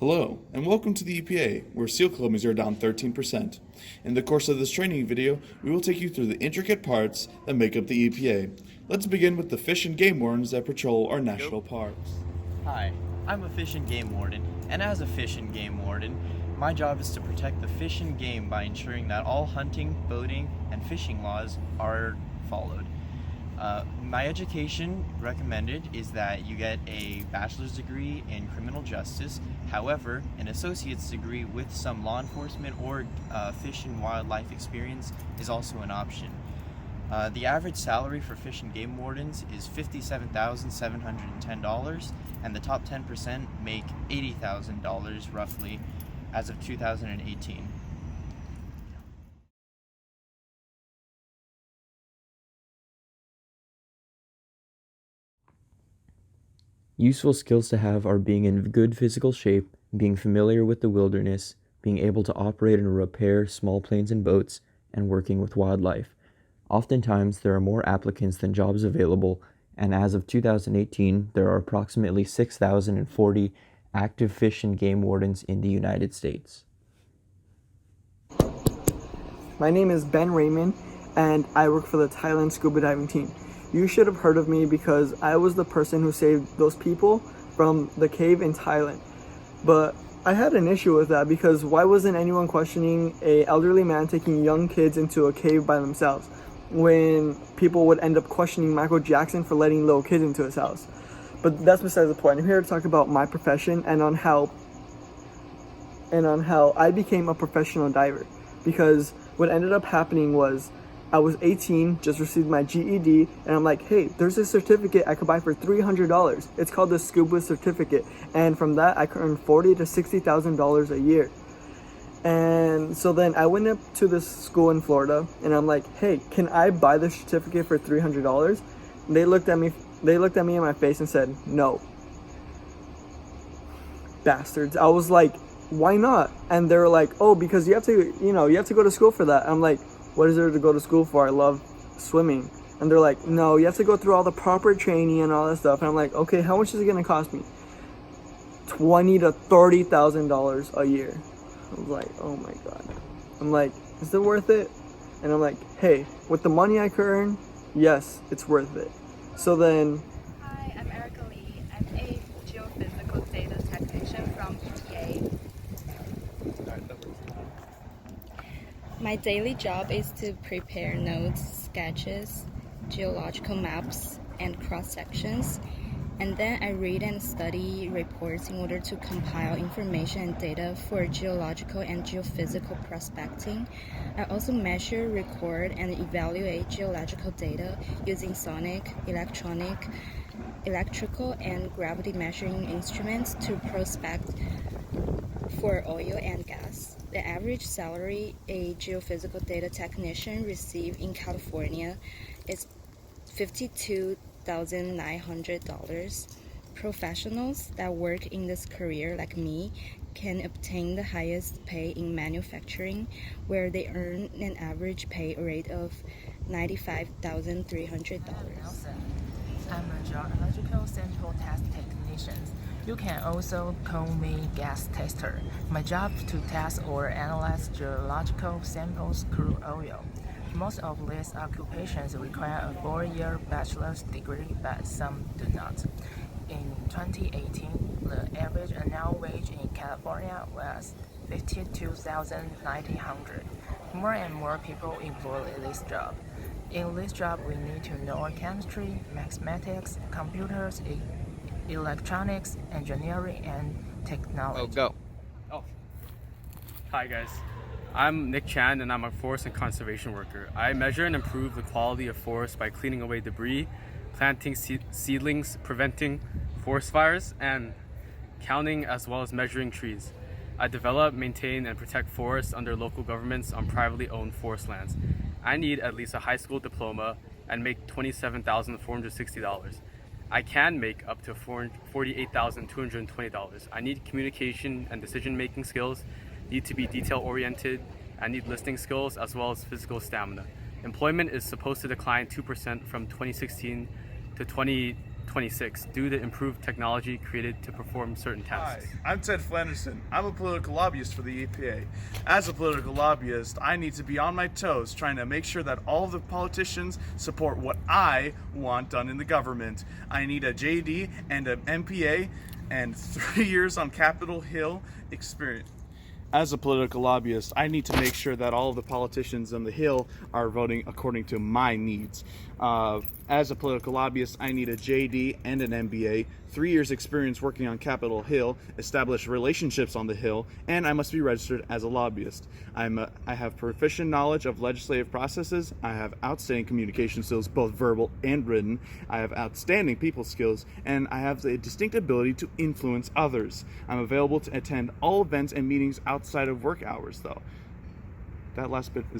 Hello, and welcome to the EPA, where seal kilometers are down 13%. In the course of this training video, we will take you through the intricate parts that make up the EPA. Let's begin with the fish and game wardens that patrol our national parks. Hi, I'm a fish and game warden, and as a fish and game warden, my job is to protect the fish and game by ensuring that all hunting, boating, and fishing laws are followed. My education recommended is that you get a bachelor's degree in criminal justice. However, an associate's degree with some law enforcement or fish and wildlife experience is also an option. The average salary for fish and game wardens is $57,710, and the top 10% make $80,000 roughly as of 2018. Useful skills to have are being in good physical shape, being familiar with the wilderness, being able to operate and repair small planes and boats, and working with wildlife. Oftentimes, there are more applicants than jobs available, and as of 2018, there are approximately 6,040 active fish and game wardens in the United States. My name is Ben Raymond, and I work for the Thailand scuba diving team. You should have heard of me because I was the person who saved those people from the cave in Thailand. But I had an issue with that because why wasn't anyone questioning an elderly man taking young kids into a cave by themselves when people would end up questioning Michael Jackson for letting little kids into his house? But that's besides the point. I'm here to talk about my profession and on how I became a professional diver. Because what ended up happening was I was 18, just received my GED, and I'm like, hey, there's a certificate I could buy for $300. It's called the Scuba Certificate, and from that I could earn $40,000 to $60,000 a year. And so then I went up to this school in Florida, and I'm like, hey, can I buy the certificate for $300? And they looked at me in my face and said, no. Bastards. I was like, why not? And they were like, oh, because you have to go to school for that. I'm like, what is there to go to school for? I love swimming. And they're like, no, you have to go through all the proper training and all that stuff. And I'm like, okay, how much is it gonna cost me? $20,000 to $30,000 a year. I was like, oh my god. I'm like, is it worth it? And I'm like, hey, with the money I could earn, yes, it's worth it. So then, Hi, I'm Erica Lee. I'm a geophysical data technician from EPA. My daily job is to prepare notes, sketches, geological maps, and cross-sections. And then I read and study reports in order to compile information and data for geological and geophysical prospecting. I also measure, record, and evaluate geological data using sonic, electrical, and gravity measuring instruments to prospect for oil and gas. The average salary a geophysical data technician receives in California is $52,900. Professionals that work in this career, like me, can obtain the highest pay in manufacturing, where they earn an average pay rate of $95,300. I'm a geological sample test technician. You can also call me gas tester. My job is to test or analyze geological samples, crude oil. Most of these occupations require a 4-year bachelor's degree, but some do not. In 2018, the average annual wage in California was $52,900. More and more people employ this job. In this job, we need to know chemistry, mathematics, computers, electronics, engineering, and technology. Hi guys, I'm Nick Chan and I'm a forest and conservation worker. I measure and improve the quality of forests by cleaning away debris, planting seedlings, preventing forest fires, and counting as well as measuring trees. I develop, maintain, and protect forests under local governments on privately owned forest lands. I need at least a high school diploma and make $27,460. I can make up to $48,220. I need communication and decision-making skills, need to be detail-oriented, I need listening skills as well as physical stamina. Employment is supposed to decline 2% from 2016 to 20 26 due to improved technology created to perform certain Hi, tasks. I'm Ted Flanderson. I'm a political lobbyist for the EPA. As a political lobbyist, I need to be on my toes trying to make sure that all of the politicians support what I want done in the government. I need a JD and an MPA and 3 years on Capitol Hill experience. As a political lobbyist, I need to make sure that all of the politicians on the Hill are voting according to my needs. As a political lobbyist, I need a JD and an MBA, 3 years experience working on Capitol Hill, establish relationships on the Hill, and I must be registered as a lobbyist. I have proficient knowledge of legislative processes. I have outstanding communication skills, both verbal and written. I have outstanding people skills, and I have a distinct ability to influence others. I'm available to attend all events and meetings outside of work hours, though. That last bit is